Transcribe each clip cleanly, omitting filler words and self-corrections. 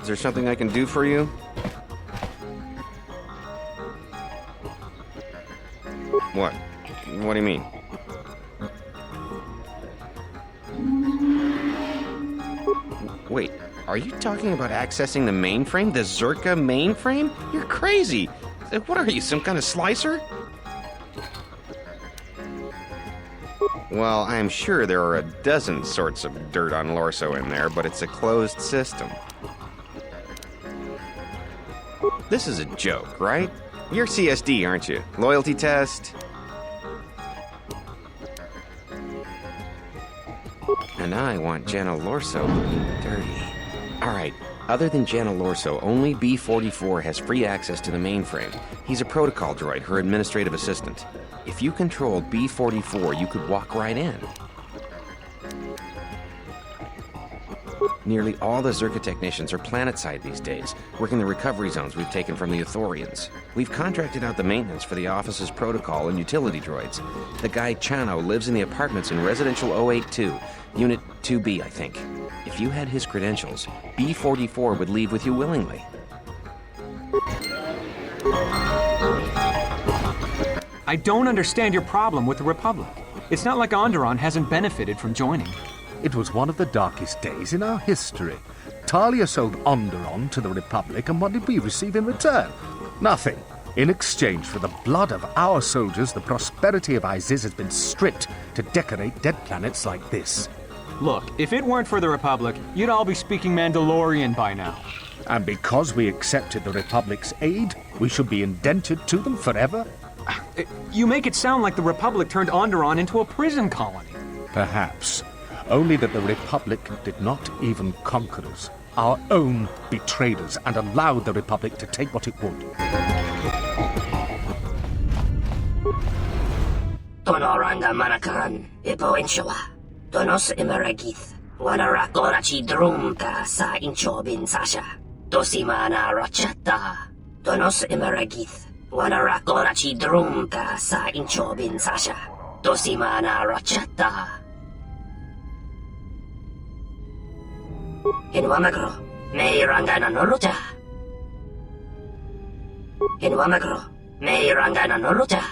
Is there something I can do for you? What? What do you mean? Wait, are you talking about accessing the mainframe? The Zerka mainframe? You're crazy! What are you, some kind of slicer? Well, I'm sure there are a dozen sorts of dirt on Lorso in there, but it's a closed system. This is a joke, right? You're CSD, aren't you? Loyalty test? And I want Jana Lorso looking dirty. Alright, other than Jana Lorso, only B-44 has free access to the mainframe. He's a protocol droid, her administrative assistant. If you controlled B-44, you could walk right in. Nearly all the Zerka technicians are planetside these days, working the recovery zones we've taken from the Ithorians. We've contracted out the maintenance for the office's protocol and utility droids. The guy Chano lives in the apartments in Residential 082, Unit 2B, I think. If you had his credentials, B-44 would leave with you willingly. I don't understand your problem with the Republic. It's not like Onderon hasn't benefited from joining. It was one of the darkest days in our history. Talia sold Onderon to the Republic, and what did we receive in return? Nothing. In exchange for the blood of our soldiers, the prosperity of Iziz has been stripped to decorate dead planets like this. Look, if it weren't for the Republic, you'd all be speaking Mandalorian by now. And because we accepted the Republic's aid, we should be indented to them forever? You make it sound like the Republic turned Onderon into a prison colony. Perhaps. Only that the Republic did not even conquer us. Our own betrayed us and allowed the Republic to take what it would. Tonoranga manakaran, ipo inshawa. Tonos imaragith. Wanarakorachi drumka sa inchobin sasha. Tosimana rachata. Tonos imaragith. Wanarakorachi drumka sa inchobin sasha. Tosimana rachata. Inwamagro, may rangana noruta. Inwamagro, may rangana noruta.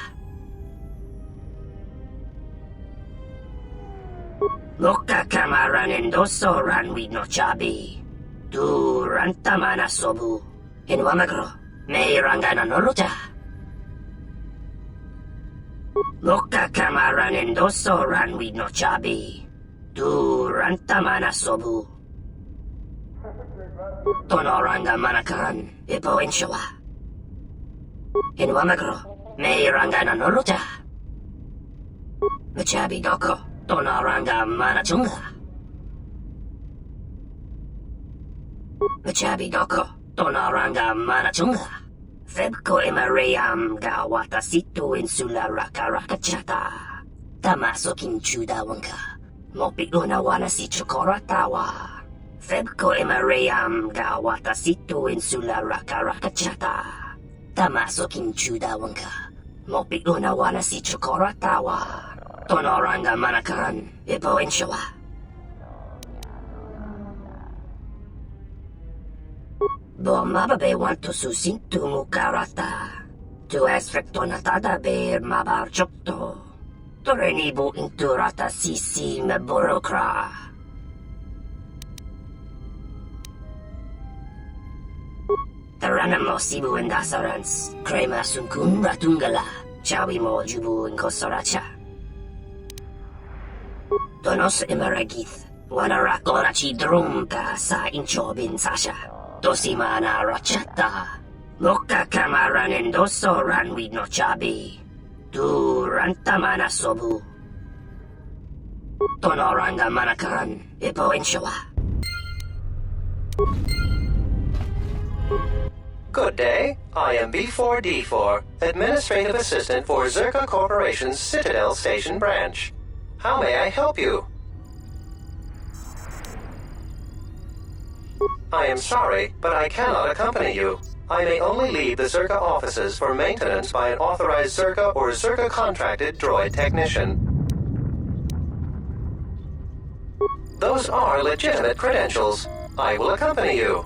Loka kamaran endoso ranwi no chabi. Tu rantamana sobu. Inwamagro, may rangana noruta. Loka kamaran endoso ranwi no chabi. Tu rantamana sobu. Tonoranga manakaran, ipo inshawa. Inwamagro, may rangana noruta. Machabi doko, tonoranga manachunga. Machabi doko, tonoranga manachunga. Febko imarayam ga watasitu insula rakarakachata. Tamaso kinchuda wanka. Mopi una wana si chokoratawa. Febko imarayam ga watasitu insula rakarakachata. Tamaso kinchuda wanka. Mopi una wana si chokoratawa. Tonoranga manakaran, ipo inshawa. Bomababe want to susintu mukarata. Tu esfekto natada ber mabar chokto. Torenibu inturata sisi meborokra. Taranamo sibu indasarans. Krema sunkun ratungala. Chawi mo jubu inkosoracha. Tonos imaragith. Wanarakorachi drumka sa inchobin sasha. Tosimana rachata. Loka kamaran endoso ranwi no chabi. Tu rantamana sobu. Tonoranga manakaran, ipo inshawa. Good day. I am B4D4, Administrative Assistant for Zerka Corporation's Citadel Station branch. How may I help you? I am sorry, but I cannot accompany you. I may only leave the Zerka offices for maintenance by an authorized Zerka or Zerka contracted droid technician. Those are legitimate credentials. I will accompany you.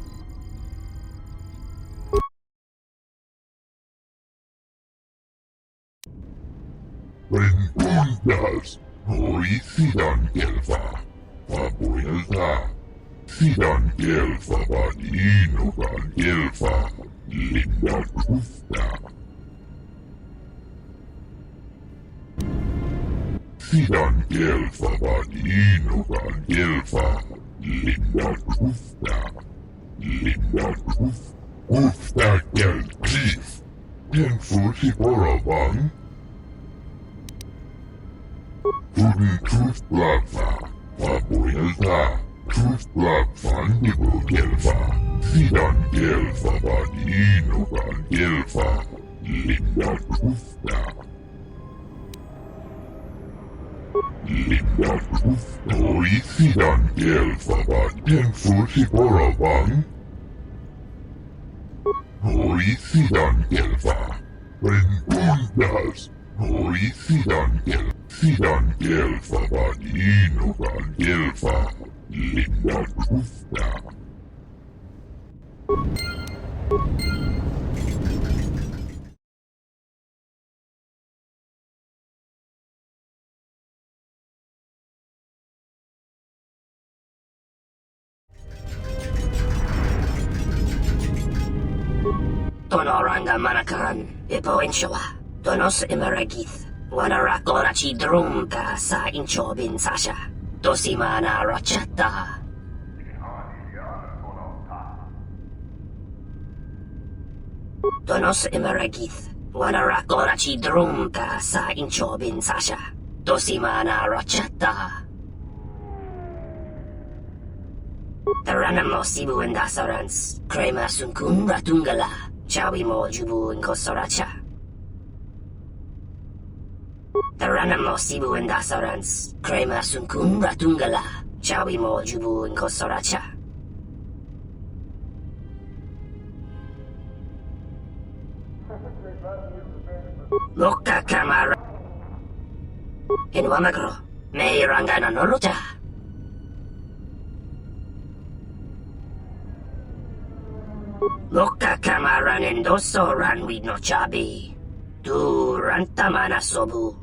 Renundas, hoi sidan kelfa, vapuilta. Sidan kelfa vadinukan kelfa, linda kufta. Sidan kelfa vadinukan kelfa, linda kufta. Linda kufta kel klif. Den fusi poravang. Tuden truthblava, vapuilta. Truthblava nibu kelfa. Sidan kelfa vadinukan kelfa, linda kufta. Linda kufta. Hoi sidan kelfa den fusi poravang. Hoi sidan kelfa. Renundas. Hoi sidan kelfa vadinukan kelfa. Linda kufta. Tonoranga manakan, ipo inshawa. Donos imaragith. Wanarakora chi drumka sa inchobin sasha. Dosimana rachata. Donos imaragith. Wanarakora chi drumka sa inchobin sasha. Dosimana rachata. Taranamo sibu indasarans. Krema sunkun ratungala. Chawi mo jubu inkosoracha. Taranamo sibu indasarans. Krema sunkun ratungala. Chawi mo jubu inkosoracha. Loka kamara. Inwamagro. May rangana norocha. Loka kamaran endoso ranwid no chabi. Tu rantamana sobu.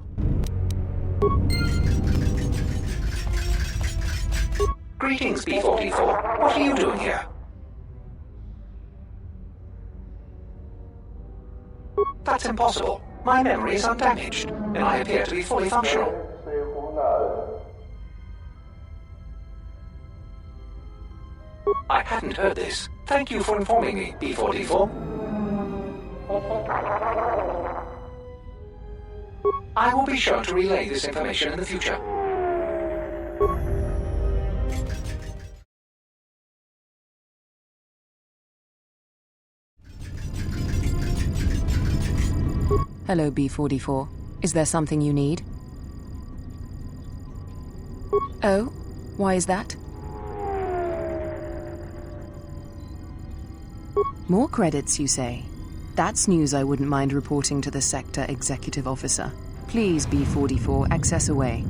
Greetings, B44. What are you doing here? That's impossible. My memory is undamaged, and I appear to be fully functional. I hadn't heard this. Thank you for informing me, B44. I will be sure to relay this information in the future. Hello, B44. Is there something you need? Oh? Why is that? More credits, you say? That's news I wouldn't mind reporting to the Sector Executive Officer. Please, B44, access away.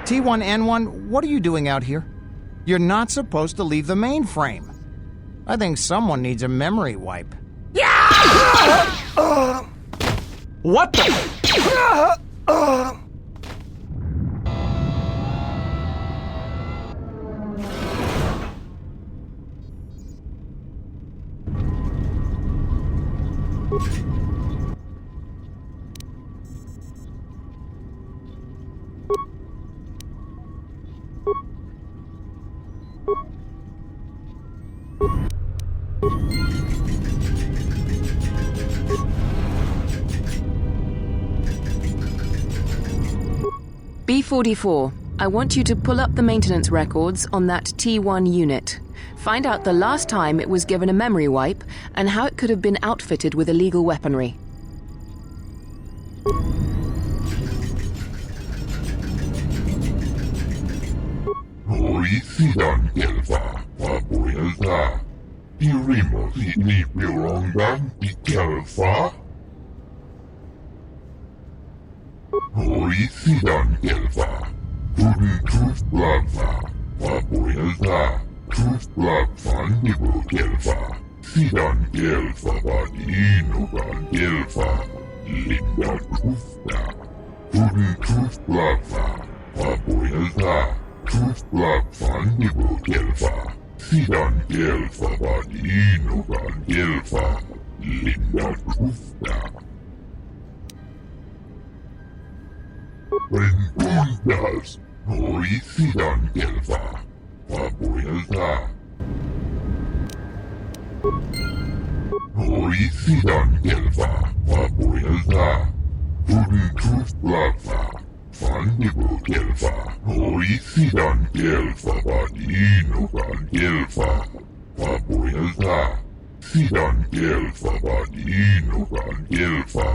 T1N1, what are you doing out here? You're not supposed to leave the mainframe. I think someone needs a memory wipe. What the? B44, I want you to pull up the maintenance records on that T1 unit. Find out the last time it was given a memory wipe and how it could have been outfitted with illegal weaponry. Hoisidan Kelva, Papuelta. Dirimo ni Pirongan di Kelva. Hoisidan Kelva. Pudin Truth Blava, Papuelta. Truth Blavan Dibu Kelva. Sidan Kelva Badinogan Kelva. Linda Trufta. Pudin Truth Blava, Papuelta. Truth Blavan Dibu Kelva. Sidan Kelva Badinogan Kelva. Linda Trufta. Rentundas, Hoisidan Kelva, Papuelta. Hoisidan Kelva, Papuelta. Pudin Truth Blava, Vandibu Kelva. Hoisidan Kelva Badinogan Kelva, Papuelta. Sidan Kelva Badinogan Kelva,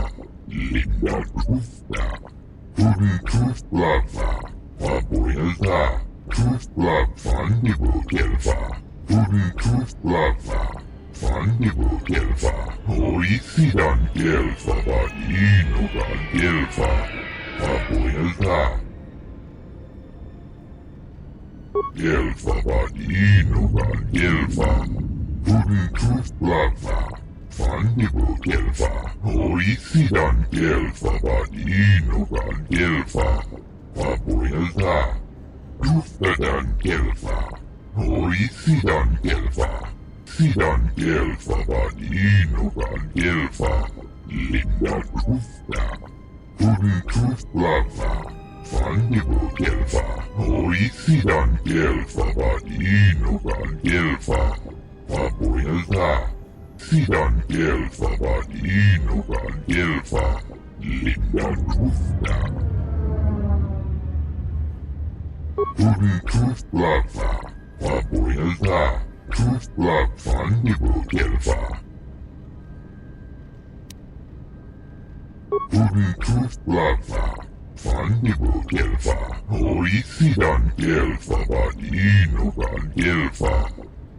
Linda Trufta. Pudin Truth Blava, Papuelta. Truth Blavan Dibu Kelva. Pudin Truth Blava, Vandibu Kelva. Hoisidan Kelva Badinogan Kelva, Papuelta. Kelva Badinogan Kelva. Pudin Truth Blava, Vandibu Kelva. Hoisidan Kelva Badinogan Kelva, Papuelta. Truthdadan Kelva. Hoisidan Kelva. Sidan Kelva Badinogan Kelva, Linda Trufta. Pudin Truth Blava, Vandibu Kelva. Hoisidan Kelva Badinogan Kelva, Papuelta. Sidan Kelva Badinogan Kelva, Linda Trufta. Pudin Truth Blava, Papuelta. Truth Blavan Dibu Kelva. Pudin Truth Blava, Vandibu Kelva. Hoisidan Kelva Badinogan Kelva,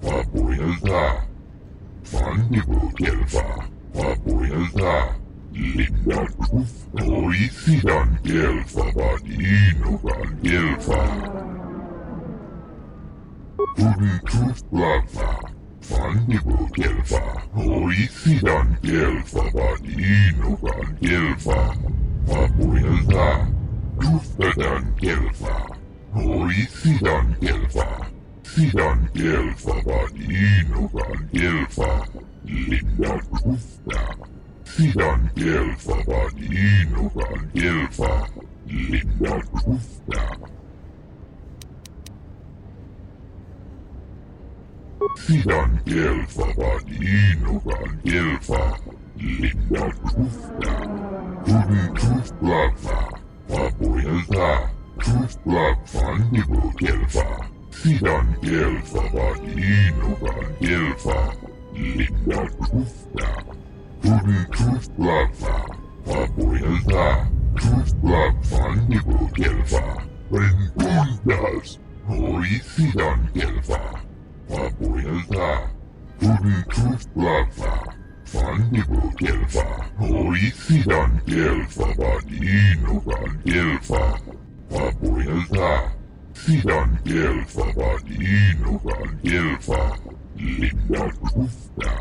Papuelta. Vandibu Kelva, Papuelta. Linda Trufta. Hoisidan Kelva Badinogan Kelva. Pudin Truth Blava, Vandibu Kelva. Hoisidan Kelva Badinogan Kelva, Papuelta. Truthdadan Kelva. Hoisidan Kelva. Sidan Kelva Badinogan Kelva, Linda Trufta. Sidan Kelva Badinogan Kelva, Linda Trufta. Sidan Kelva Badinogan Kelva, Linda Trufta. Pudin Truth Blava, Papuelta. Truth Blavan Dibu Kelva. Sidan Kelva Badinogan Kelva, Linda Trufta. Putting truth lava. Papuilta. Truth lava. Nibu gelva. When does. Hoisidan gelva. Papuilta. Putting truth lava. Fandibu gelva. Hoisidan gelva. Badinugan gelva. Papuilta. Sidan gelva. Badinugan gelva. Linda Krufta.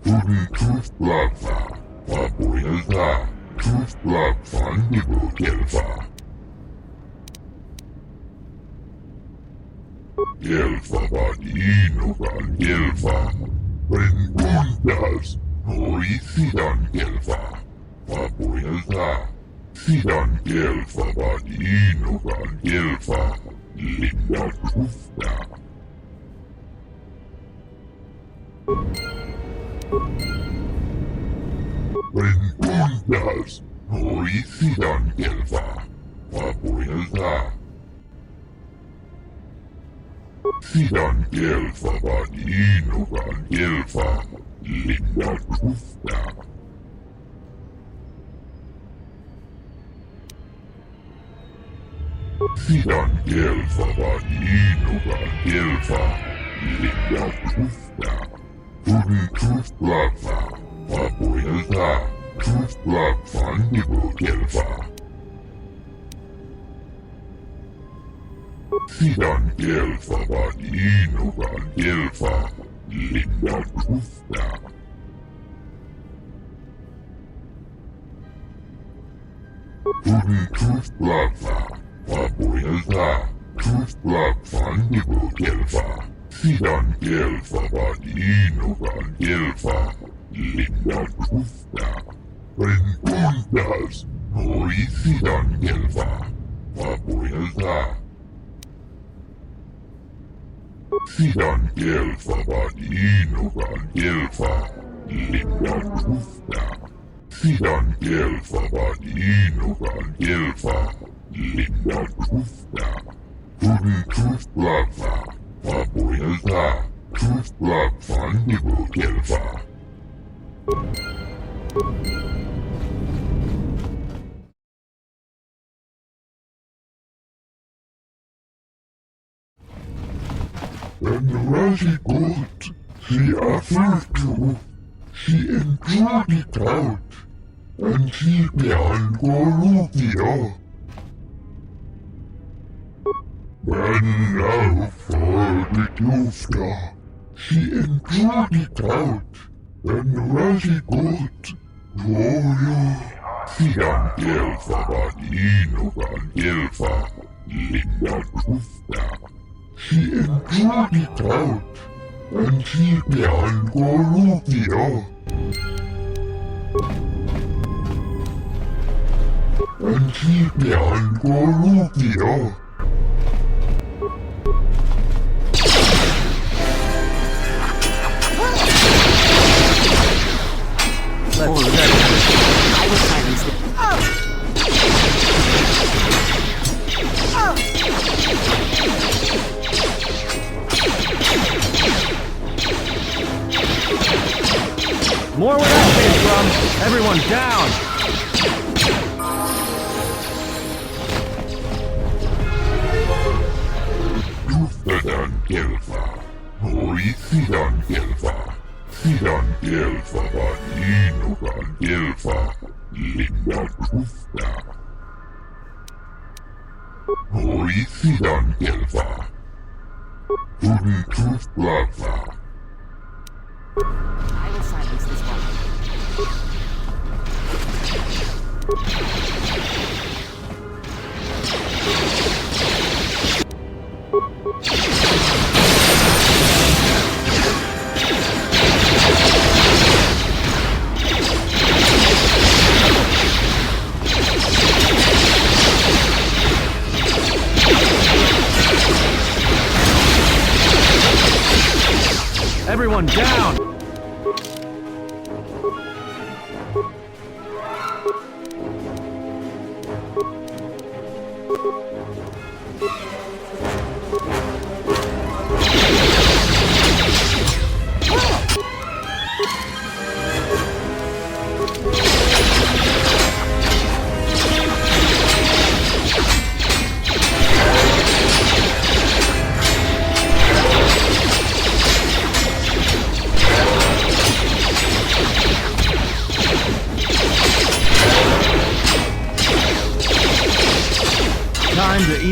Putting truth lava. Papuilta. Truth lava. Fandibu gelva. Gelva. Badinugan gelva. When does. Hoisidan gelva. Papuilta. Sidan gelva. Badinugan gelva. Linda Krufta. When does. Hoisidan gelva. Papuilta. Sidan gelva. Badinugan gelva. Linda Krufta. Sidan gelva. Badinugan gelva. Linda Krufta. Putting truth lava. Papuilta. Truth lava. Nibu gelva. Sidan gelva. Badinugan gelva. Linda Krufta. Putting truth lava. Papuilta. Truth lava. Nibu gelva. Sidan gelva. Badinugan gelva. Linda Krufta. When does. Hoisidan gelva. Papuilta. Sidan gelva. Badinugan gelva. Linda Krufta. Sidan gelva. Badinugan gelva. Linda Krufta. Putting truth lava. Papuilta. Truth lava. Nibu gelva. When Raji got the apple too, she enjoyed it out, and she began Goruvia. When now for the Gilfta, she enjoyed it out, and Raji got Gloria. Sidan gelva. Badinugan gelva. Linda Krufta. She enjoyed it out, and she began Goruvia. And she began Goruvia. I will silence them. More where that came from! Everyone down! Sidan gelva. Hoisidan gelva. Sidan gelva. Badinugan gelva. Linda Krufta. Hoisidan gelva. Putting truth lava. I will silence this one. Everyone down!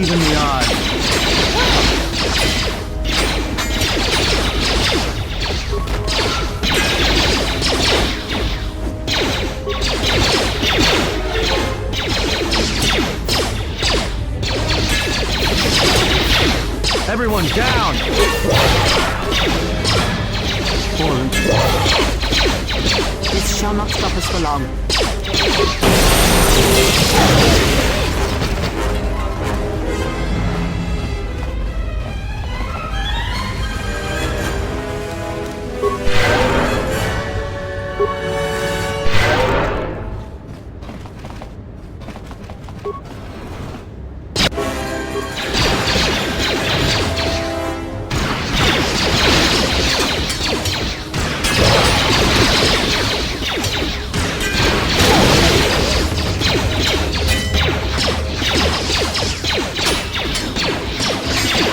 Even the odds. Everyone down! This shall not stop us for long.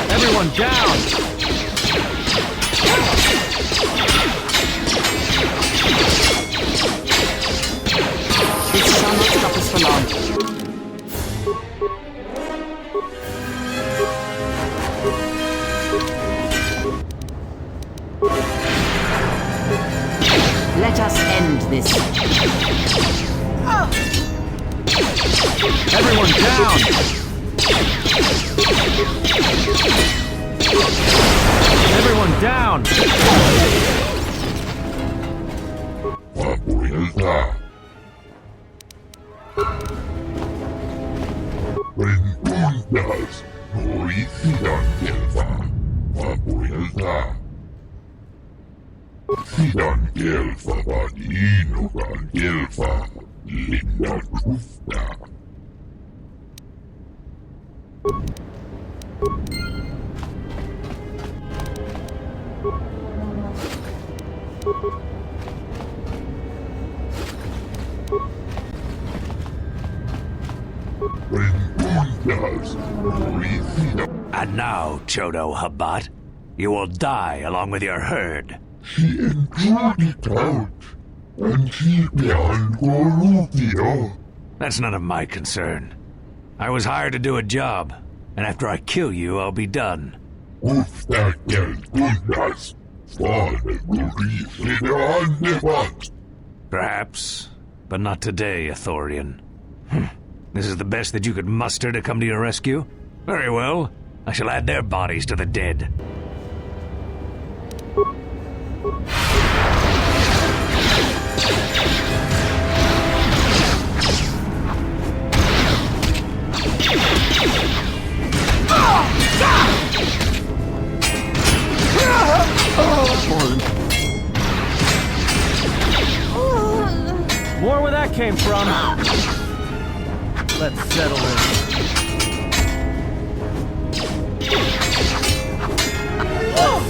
Everyone down! This shall not stop us for long. Let us end this. Everyone down! Everyone down! Papuilta. Renundas. Norisidan Gelfa. Papuilta. Sidan Gelfa Vadinugan Gelfa. Linda Krufta. And now, Chodo Habat, you will die along with your herd. She intruded out, and she behind Gorutio. That's none of my concern. I was hired to do a job, and after I kill you, I'll be done. With that goodness, Perhaps, but not today, Ithorian. This is the best that you could muster to come to your rescue? Very well. I shall add their bodies to the dead. More where that came from. Let's settle this.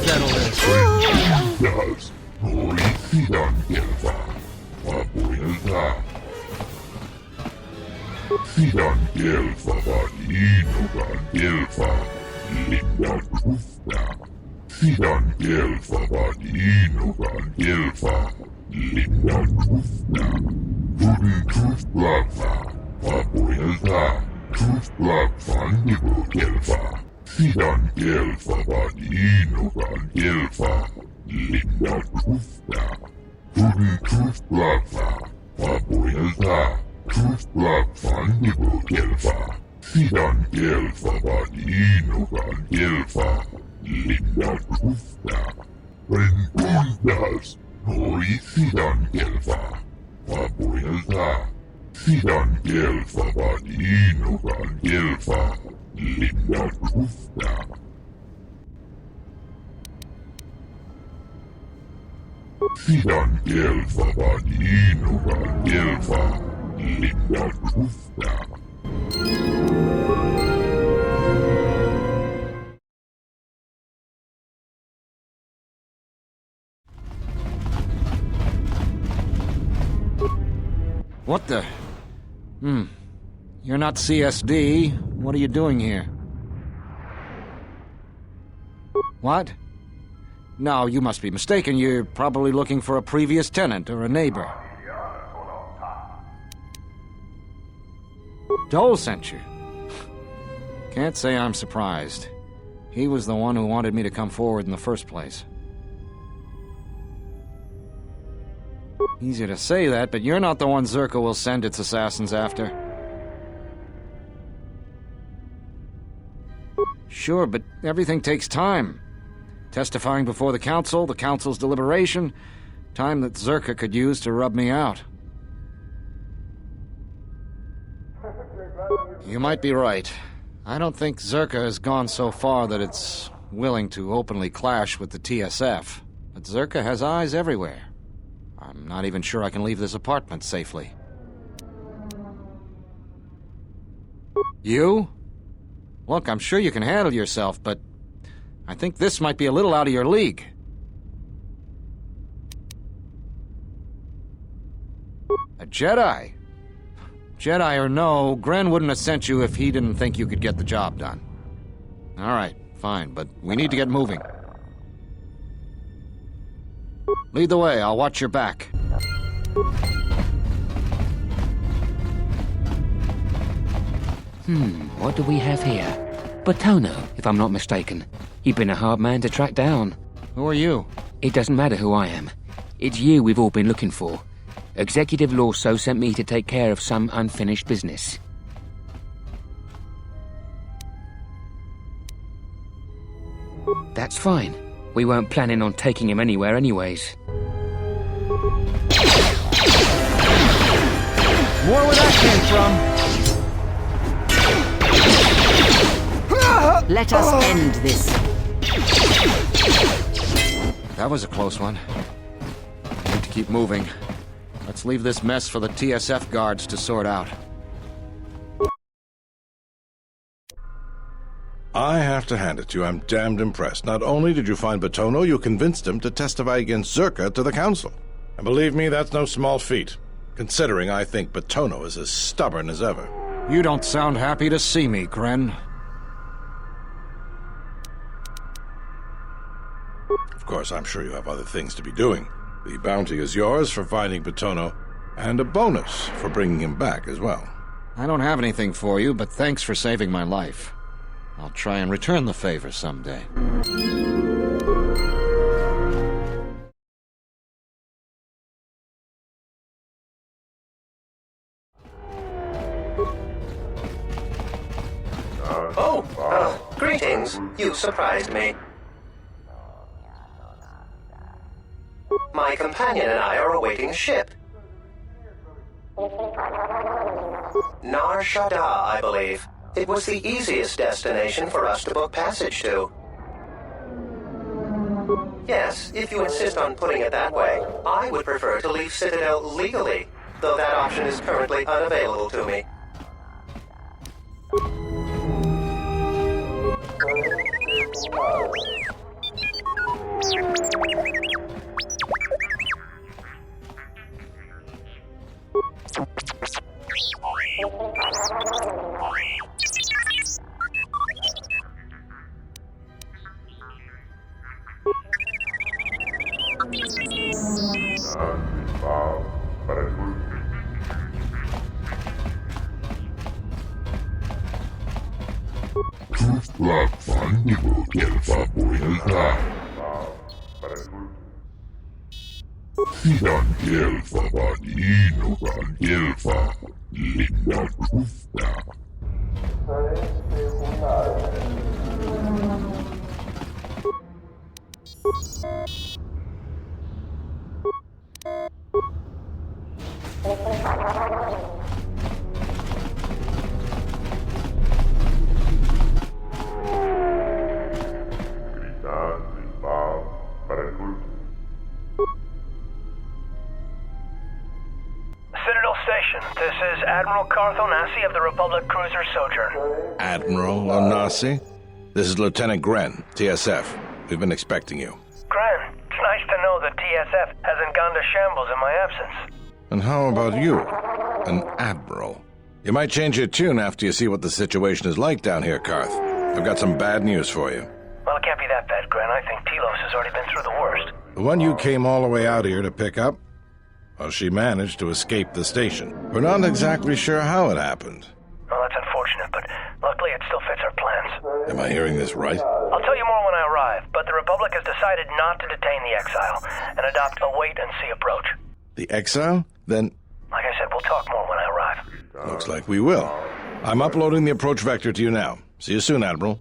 Settle this. Yes, Norisidan Gelfa. Papuilta. Sidan Gelfa Vadinugan Gelfa. Linda Krufta. Sidan Gelfa Vadinugan Gelfa. Linda Krufta. Guden Kruftlava. Papuilta. Kruftlava Vandibu Gelfa. Sidan Gelfa Vadinugan Gelfa. Linda Krufta. Guden Kruftlava. Papuilta. Kruftlava Vandibu Gelfa. Sidan Gelfa Vadinugan Gelfa. Linda Krufta. Renundas. Norisidan Gelfa. Papuilta. Sidan Gelfa Vadinugan Gelfa. Linda Krufta. Sidan Gelfa Vadinugan Gelfa. Linda Krufta. What the? You're not CSD. What are you doing here? What? No, you must be mistaken. You're probably looking for a previous tenant or a neighbor. Dole sent you. Can't say I'm surprised. He was the one who wanted me to come forward in the first place. Easy to say that, but you're not the one Zerka will send its assassins after. Sure, but everything takes time. Testifying before the council's deliberation, time that Zerka could use to rub me out. You might be right. I don't think Zerka has gone so far that it's willing to openly clash with the TSF. But Zerka has eyes everywhere. I'm not even sure I can leave this apartment safely. You? Look, I'm sure you can handle yourself, but I think this might be a little out of your league. A Jedi? Jedi or no, Gren wouldn't have sent you if he didn't think you could get the job done. All right, fine, but we need to get moving. Lead the way, I'll watch your back. What do we have here? Batono, if I'm not mistaken. You've been a hard man to track down. Who are you? It doesn't matter who I am. It's you we've all been looking for. Executive Lorso sent me to take care of some unfinished business. That's fine. We weren't planning on taking him anywhere anyways. More where that came from. Let us end this. That was a close one. I need to keep moving. Let's leave this mess for the TSF guards to sort out. I have to hand it to you, I'm damned impressed. Not only did you find Batono, you convinced him to testify against Zerka to the council. And believe me, that's no small feat, considering I think Batono is as stubborn as ever. You don't sound happy to see me, Gren. Of course, I'm sure you have other things to be doing. The bounty is yours for finding Batono, and a bonus for bringing him back as well. I don't have anything for you, but thanks for saving my life. I'll try and return the favor someday. Greetings. You surprised me. My companion and I are awaiting a ship. Nar Shaddaa, I believe. It was the easiest destination for us to book passage to. Yes, if you insist on putting it that way, I would prefer to leave Citadel legally, though that option is currently unavailable to me. Sidan elfa vaan innokan elfa linnan rufta. This is Admiral Carth Onasi of the Republic Cruiser Sojourn. Admiral Onasi? This is Lieutenant Gren, TSF. We've been expecting you. Gren, it's nice to know that TSF hasn't gone to shambles in my absence. And how about you? An Admiral. You might change your tune after you see what the situation is like down here, Carth. I've got some bad news for you. Well, it can't be that bad, Gren. I think Telos has already been through the worst. The one you came all the way out here to pick up? Well, she managed to escape the station. We're not exactly sure how it happened. Well, that's unfortunate, but Luckily, it still fits our plans. Am I hearing this right? I'll tell you more when I arrive, but the Republic has decided not to detain the exile and adopt a wait-and-see approach. The exile? Then... Like I said, we'll talk more when I arrive. Looks like we will. I'm uploading the approach vector to you now. See you soon, Admiral.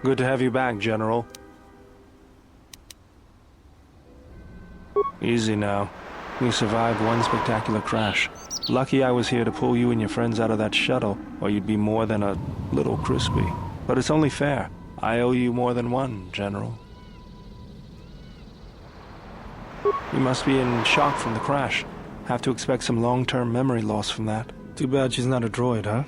Good to have you back, General. Easy now. We survived one spectacular crash. Lucky I was here to pull you and your friends out of that shuttle, or you'd be more than a little crispy. But it's only fair. I owe you more than one, General. You must be in shock from the crash. Have to expect some long-term memory loss from that. Too bad she's not a droid, huh?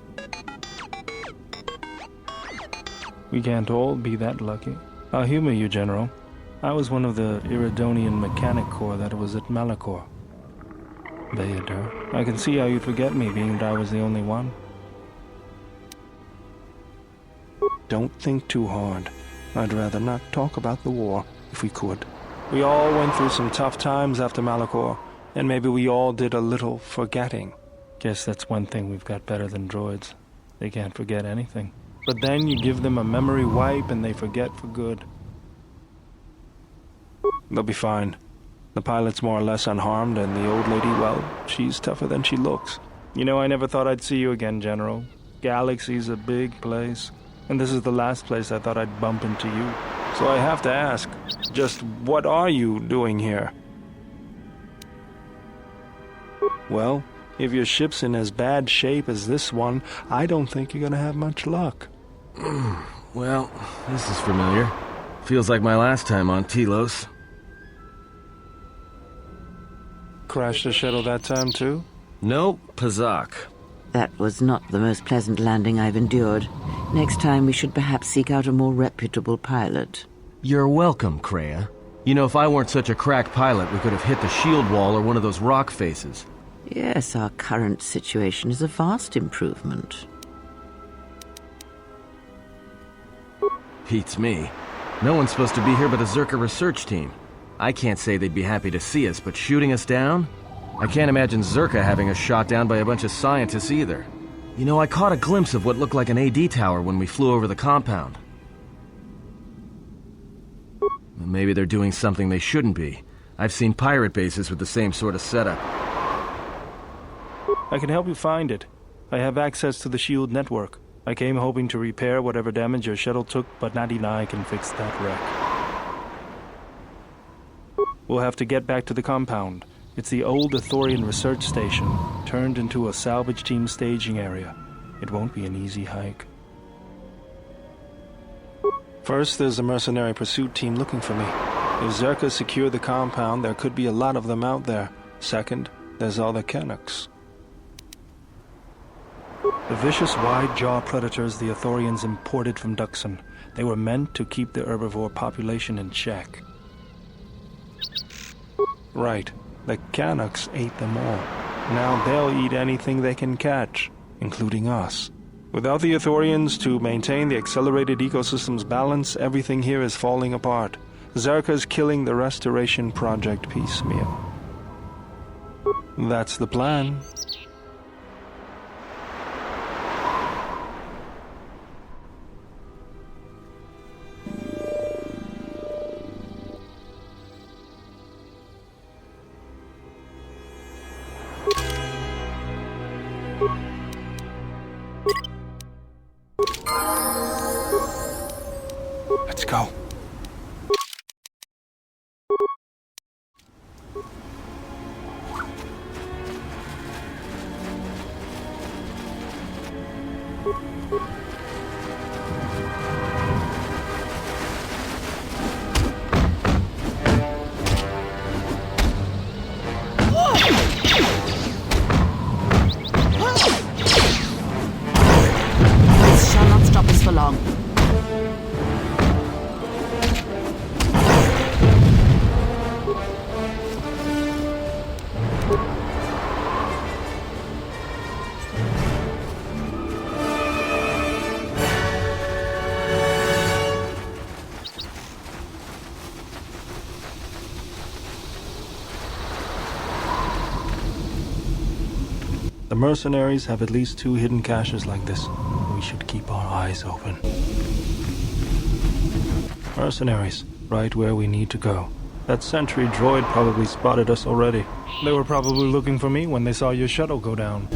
We can't all be that lucky. I'll humor you, General. I was one of the Iridonian Mechanic Corps that was at Malachor. Vader, I can see how you'd forget me, being that I was the only one. Don't think too hard. I'd rather not talk about the war, if we could. We all went through some tough times after Malachor, and maybe we all did a little forgetting. Guess that's one thing we've got better than droids. They can't forget anything. But then you give them a memory wipe and they forget for good. They'll be fine. The pilot's more or less unharmed, and the old lady, well, she's tougher than she looks. You know, I never thought I'd see you again, General. Galaxy's a big place, and this is the last place I thought I'd bump into you. So I have to ask, just what are you doing here? Well, if your ship's in as bad shape as this one, I don't think you're gonna have much luck. Well, this is familiar. Feels like my last time on Telos. Crashed the shuttle that time, too? Nope, Pazak. That was not the most pleasant landing I've endured. Next time we should perhaps seek out a more reputable pilot. You're welcome, Kreia. You know, if I weren't such a crack pilot, we could have hit the shield wall or one of those rock faces. Yes, our current situation is a vast improvement. Beats me. No one's supposed to be here but the Zerka research team. I can't say they'd be happy to see us, but shooting us down? I can't imagine Zerka having us shot down by a bunch of scientists either. You know, I caught a glimpse of what looked like an AD tower when we flew over the compound. Maybe they're doing something they shouldn't be. I've seen pirate bases with the same sort of setup. I can help you find it. I have access to the SHIELD network. I came hoping to repair whatever damage your shuttle took, but Natty and I can fix that wreck. We'll have to get back to the compound. It's the old Ithorian research station, turned into a salvage team staging area. It won't be an easy hike. First, there's a mercenary pursuit team looking for me. If Zerka secure the compound, there could be a lot of them out there. Second, there's all the Canucks. The vicious wide-jaw predators the Ithorians imported from Duxon. They were meant to keep the herbivore population in check. Right. The Canucks ate them all. Now they'll eat anything they can catch, including us. Without the Ithorians to maintain the accelerated ecosystem's balance, everything here is falling apart. Zerka's killing the Restoration Project piecemeal. That's the plan. Let's go. This shall not stop us for long. The mercenaries have at least 2 hidden caches like this. We should keep our eyes open. Mercenaries, right where we need to go. That sentry droid probably spotted us already. They were probably looking for me when they saw your shuttle go down.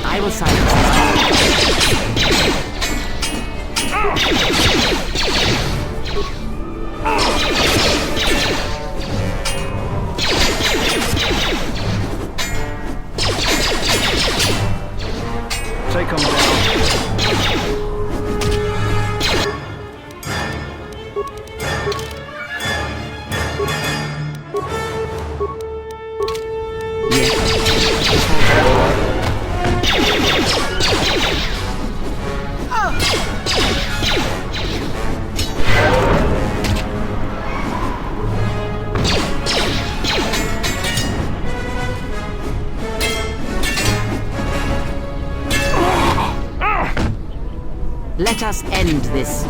I will silence Take them down. Let us end this.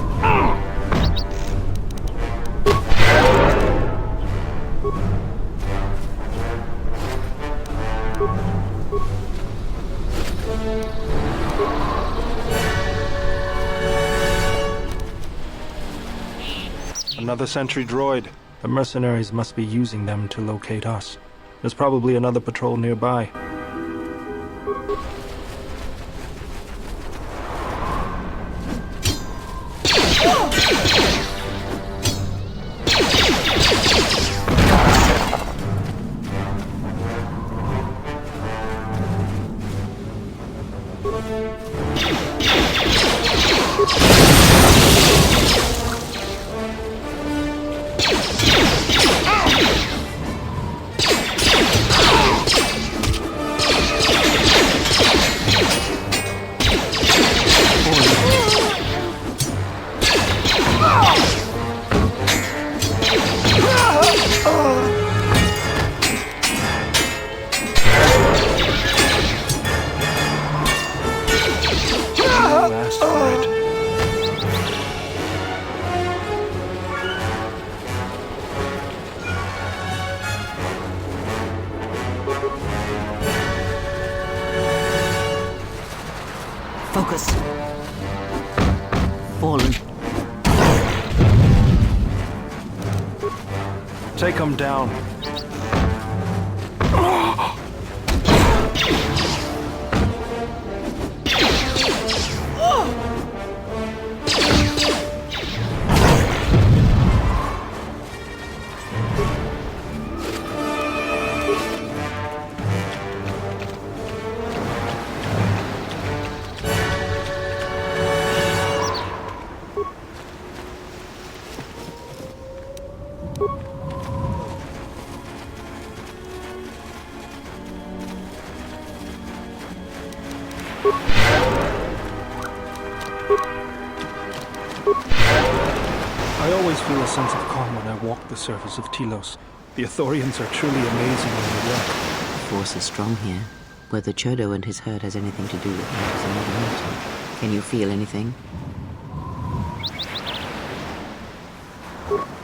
Another sentry droid. The mercenaries must be using them to locate us. There's probably another patrol nearby. Focus. Fallen. Take them down. I always feel a sense of calm when I walk the surface of Telos. The Ithorians are truly amazing when they work. The force is strong here. Whether Chodo and his herd has anything to do with that is another matter. Can you feel anything?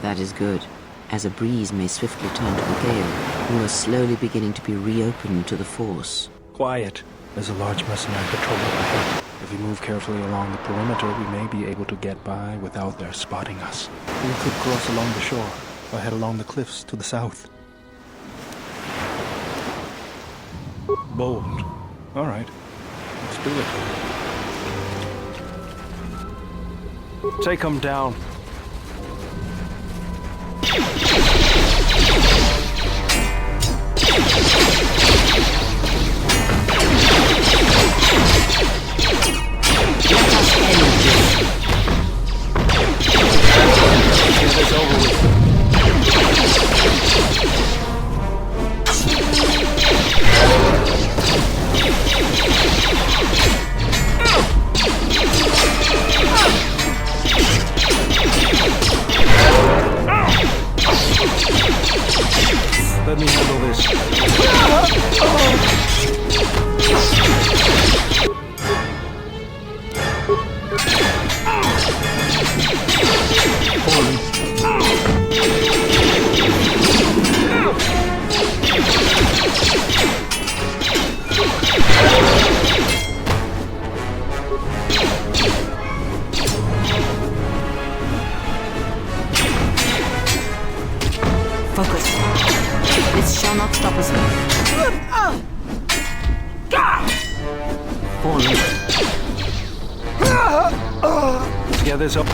That is good. As a breeze may swiftly turn to a gale, you are slowly beginning to be reopened to the Force. Quiet. There's a large mercenary patrol up ahead. If we move carefully along the perimeter, we may be able to get by without their spotting us. We could cross along the shore, or head along the cliffs to the south. Bold. All right. Let's do it. Take them down. Get this over with. Let me handle this. Focus. This shall not stop us. Fallen. Get this up.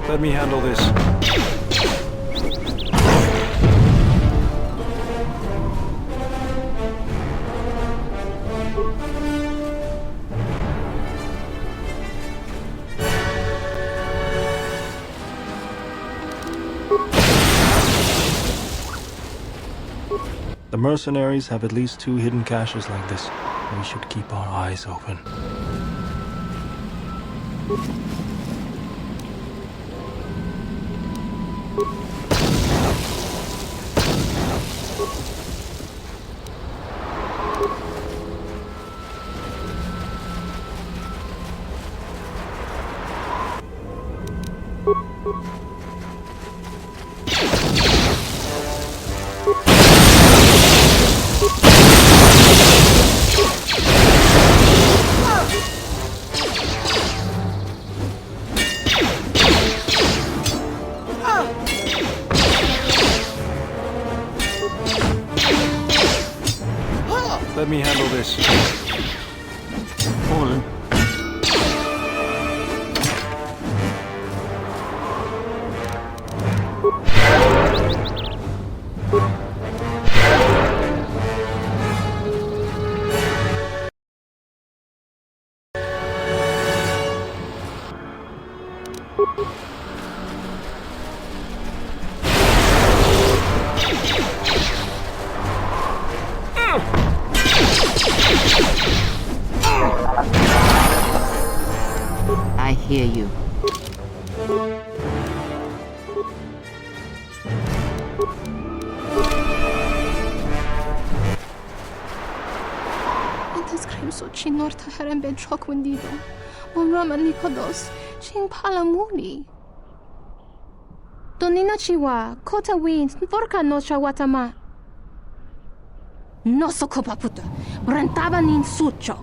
Let me handle this. The mercenaries have at least 2 hidden caches like this. We should keep our eyes open. Let me handle this. Fallen. I hear you. انت سكريمسو تشينور تهرم بين شوك ونديدو ومرام نيكودوس شين بالامولي دونينا تشيوا كوتا وين نفوركا نوشا واتاما نوسو كوبا بوتا برنتابا نين سوتشو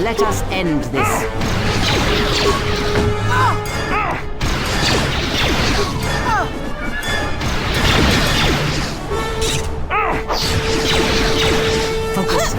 Let us end this. Focus.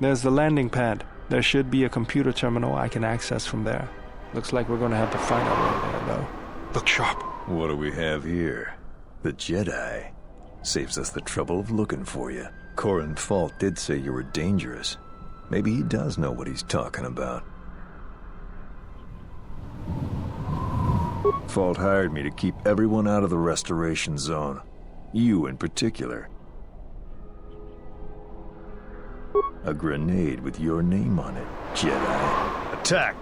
There's the landing pad. There should be a computer terminal I can access from there. Looks like we're gonna have to find our way there, though. Look sharp. What do we have here? The Jedi. Saves us the trouble of looking for you. Corin Fault did say you were dangerous. Maybe he does know what he's talking about. Fault hired me to keep everyone out of the restoration zone. You in particular. A grenade with your name on it, Jedi. Attack!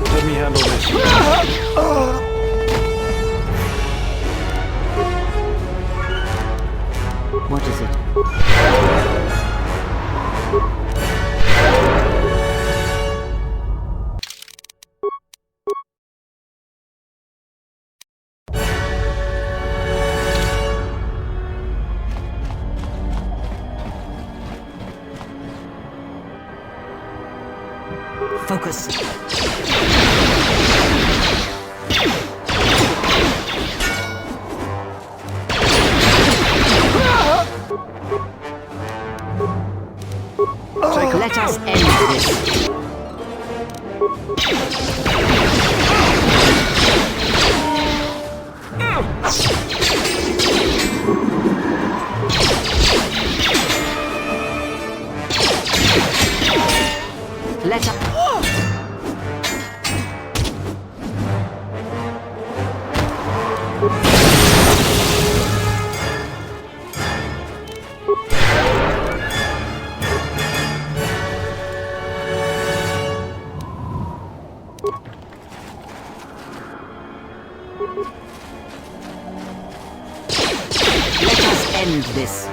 Let me handle this. What is it? Focus. Let us end this. Let us end this.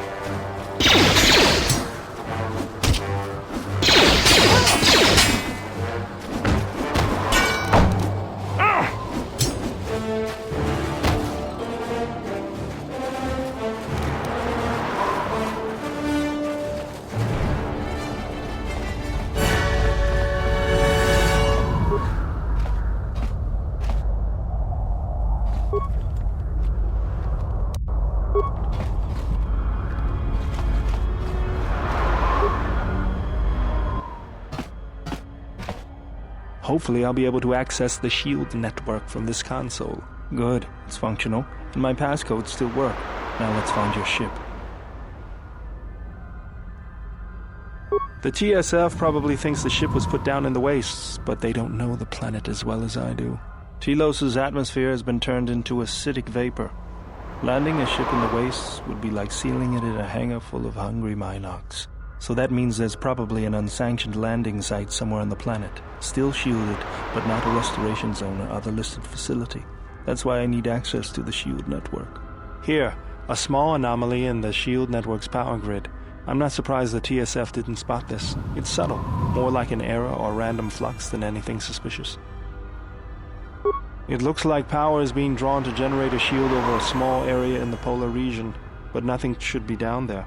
Hopefully I'll be able to access the shield network from this console. Good, it's functional, and my passcodes still work. Now let's find your ship. The TSF probably thinks the ship was put down in the wastes, but they don't know the planet as well as I do. Telos' atmosphere has been turned into acidic vapor. Landing a ship in the wastes would be like sealing it in a hangar full of hungry Minocs. So that means there's probably an unsanctioned landing site somewhere on the planet, still shielded, but not a restoration zone or other listed facility. That's why I need access to the shield network. Here, a small anomaly in the shield network's power grid. I'm not surprised the TSF didn't spot this. It's subtle, more like an error or random flux than anything suspicious. It looks like power is being drawn to generate a shield over a small area in the polar region, but nothing should be down there.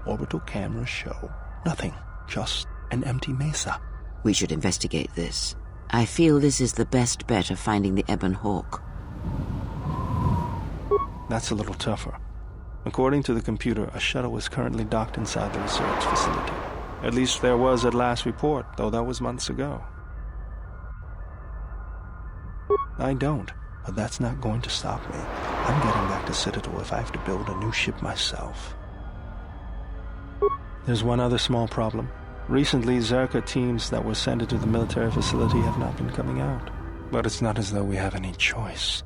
Orbital cameras show nothing, just an empty mesa. We should investigate this. I feel this is the best bet of finding the Ebon Hawk. That's a little tougher. According to the computer, a shuttle is currently docked inside the research facility. At least there was at last report, though that was months ago. I don't, but that's not going to stop me. I'm getting back to Citadel if I have to build a new ship myself. There's one other small problem. Recently, Zerka teams that were sent into the military facility have not been coming out. But it's not as though we have any choice.